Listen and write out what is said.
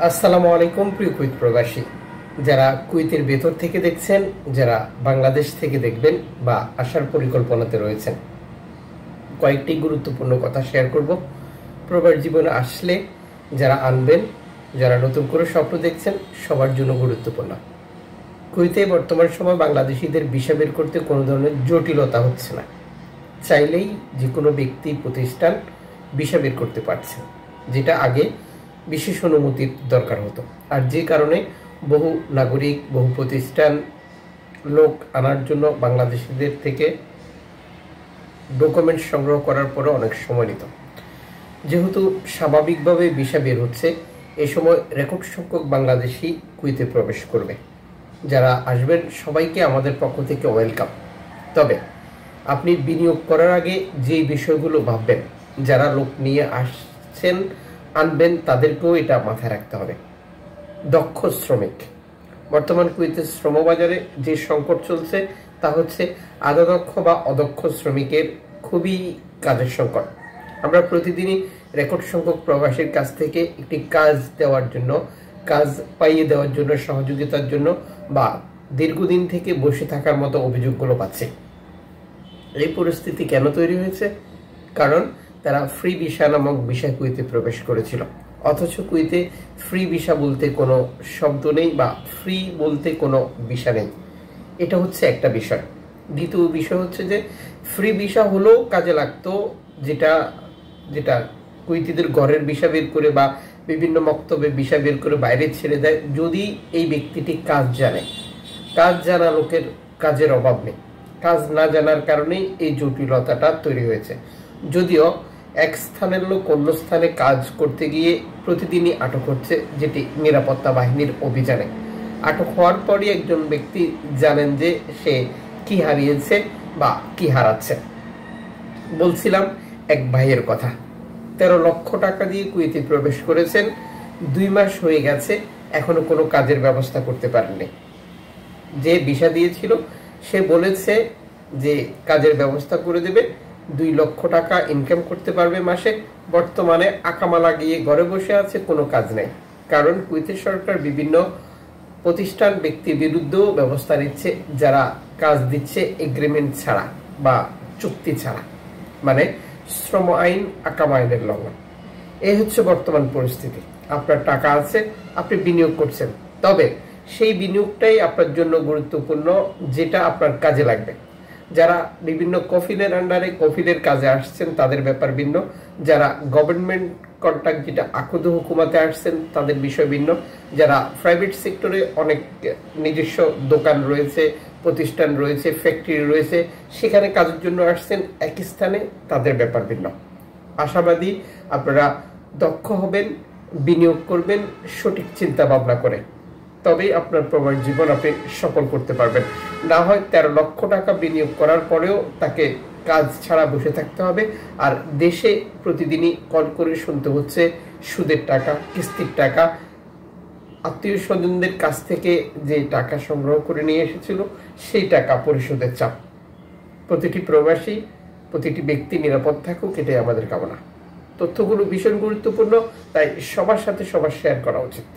আসসালামু আলাইকুম প্রিয় কুয়েত প্রবাসী, যারা কুয়েতের ভেতর থেকে দেখছেন, যারা বাংলাদেশ থেকে দেখবেন বা আসার পরিকল্পনাতে রয়েছেন, কয়েকটি গুরুত্বপূর্ণ কথা শেয়ার করব। প্রবাস জীবনে আসলে যারা আনবেন, যারা নতুন করে স্বপ্ন দেখছেন, সবার জন্য গুরুত্বপূর্ণ। কুয়েতে বর্তমান সময় বাংলাদেশিদের ভিসা বের করতে কোনো ধরনের জটিলতা হচ্ছে না। চাইলেই যে কোনো ব্যক্তি প্রতিষ্ঠান ভিসা বের করতে পারছে, যেটা আগে বিশেষ অনুমতির দরকার হতো। আর যে কারণে বহু নাগরিক, বহু প্রতিষ্ঠান লোক আনার জন্য বাংলাদেশিদের থেকে ডকুমেন্ট সংগ্রহ করার পরে অনেক সময় নিত। যেহেতু স্বাভাবিকভাবে ভিসা বের হচ্ছে, এই সময় রেকর্ড সংখ্যক বাংলাদেশি কুয়েতে প্রবেশ করবে। যারা আসবেন সবাইকে আমাদের পক্ষ থেকে ওয়েলকাম। তবে আপনি বিনিয়োগ করার আগে যেই বিষয়গুলো ভাববেন, যারা লোক নিয়ে আসছেন আনবেন, তাদেরকেও এটা মাথায় রাখতে হবে। দক্ষ শ্রমিক। বর্তমান কুয়েতের শ্রমবাজারে যে সংকট চলছে তা হচ্ছে আধা দক্ষ বা অদক্ষ শ্রমিকের খুবই কাজের সংকট। আমরা প্রতিদিনই রেকর্ড সংখ্যক প্রবাসীর কাছ থেকে একটি কাজ দেওয়ার জন্য, কাজ পাইয়ে দেওয়ার জন্য, সহযোগিতার জন্য বা দীর্ঘদিন থেকে বসে থাকার মতো অভিযোগগুলো পাচ্ছি। এই পরিস্থিতি কেন তৈরি হয়েছে? কারণ তারা ফ্রি ভিসা নামক ভিসা কুয়েতে প্রবেশ করেছিল, অথচ কুয়েতে ফ্রি ভিসা বলতে কোনো শব্দ নেই বা ফ্রি বলতে কোনো ভিসা নেই। এটা হচ্ছে একটা বিষয়। দ্বিতীয় বিষয় হচ্ছে যে ফ্রি ভিসা হলেও কাজে লাগতো, যেটা যেটা কুয়েতিদের ঘরের ভিসা বের করে বা বিভিন্ন মক্তবে ভিসা বের করে বাইরে ছেড়ে দেয়, যদি এই ব্যক্তিটি কাজ জানে। কাজ জানা লোকের কাজের অভাব নেই, কাজ না জানার কারণেই এই জটিলতাটা তৈরি হয়েছে। যদিও এক স্থানের লোক অন্য স্থানে কাজ করতে গিয়ে প্রতিদিনই আটক হচ্ছে, যেটি নিরাপত্তা বাহিনীর অভিযানে। আটক হওয়ার পরই একজন ব্যক্তি জানেন যে সে কি হারিয়েছে বা কি হারাচ্ছে। বলছিলাম এক ভাইয়ের কথা, 13 লক্ষ টাকা দিয়ে কুয়েতে প্রবেশ করেছেন, 2 মাস হয়ে গেছে, এখনো কোনো কাজের ব্যবস্থা করতে পারেননি। যে ভিসা দিয়েছিল সে বলেছে যে কাজের ব্যবস্থা করে দেবে, 2 লক্ষ টাকা ইনকাম করতে পারবে মাসে। বর্তমানে আকামা লাগিয়ে ঘরে বসে আছে, কোনো কাজ নেই। কারণ কুয়েতের সরকার বিভিন্ন প্রতিষ্ঠান ব্যক্তির বিরুদ্ধেও ব্যবস্থা নিচ্ছে, যারা কাজ দিচ্ছে এগ্রিমেন্ট ছাড়া বা চুক্তি ছাড়া, মানে শ্রম আইন, আকামা আইনের লঙ্ঘন। এই হচ্ছে বর্তমান পরিস্থিতি। আপনার টাকা আছে, আপনি বিনিয়োগ করছেন, তবে সেই বিনিয়োগটাই আপনার জন্য গুরুত্বপূর্ণ, যেটা আপনার কাজে লাগবে। যারা বিভিন্ন কফিলের আন্ডারে কফিলের কাজে আসছেন তাদের ব্যাপার ভিন্ন, যারা গভর্নমেন্ট কন্ট্রাক্ট যেটা আকদ হুকুমাতে আসছেন তাদের বিষয় ভিন্ন, যারা প্রাইভেট সেক্টরে অনেক নিজস্ব দোকান রয়েছে, প্রতিষ্ঠান রয়েছে, ফ্যাক্টরি রয়েছে, সেখানে কাজের জন্য আসছেন একই স্থানে, তাদের ব্যাপার ভিন্ন। আশাবাদী আপনারা দক্ষ হবেন, বিনিয়োগ করবেন সঠিক চিন্তা ভাবনা করে, তবেই আপনার প্রবাস জীবন আপনি সফল করতে পারবেন। না হয় 13 লক্ষ টাকা বিনিয়োগ করার পরেও তাকে কাজ ছাড়া বসে থাকতে হবে, আর দেশে প্রতিদিনই কল করে শুনতে হচ্ছে সুদের টাকা, কিস্তির টাকা, আত্মীয় স্বজনদের কাছ থেকে যে টাকা সংগ্রহ করে নিয়ে এসেছিল সেই টাকা পরিশোধের চাপ। প্রতিটি প্রবাসী, প্রতিটি ব্যক্তি নিরাপদ থাকুক, এটাই আমাদের কামনা। তথ্যগুলো ভীষণ গুরুত্বপূর্ণ, তাই সবার সাথে সবার শেয়ার করা উচিত।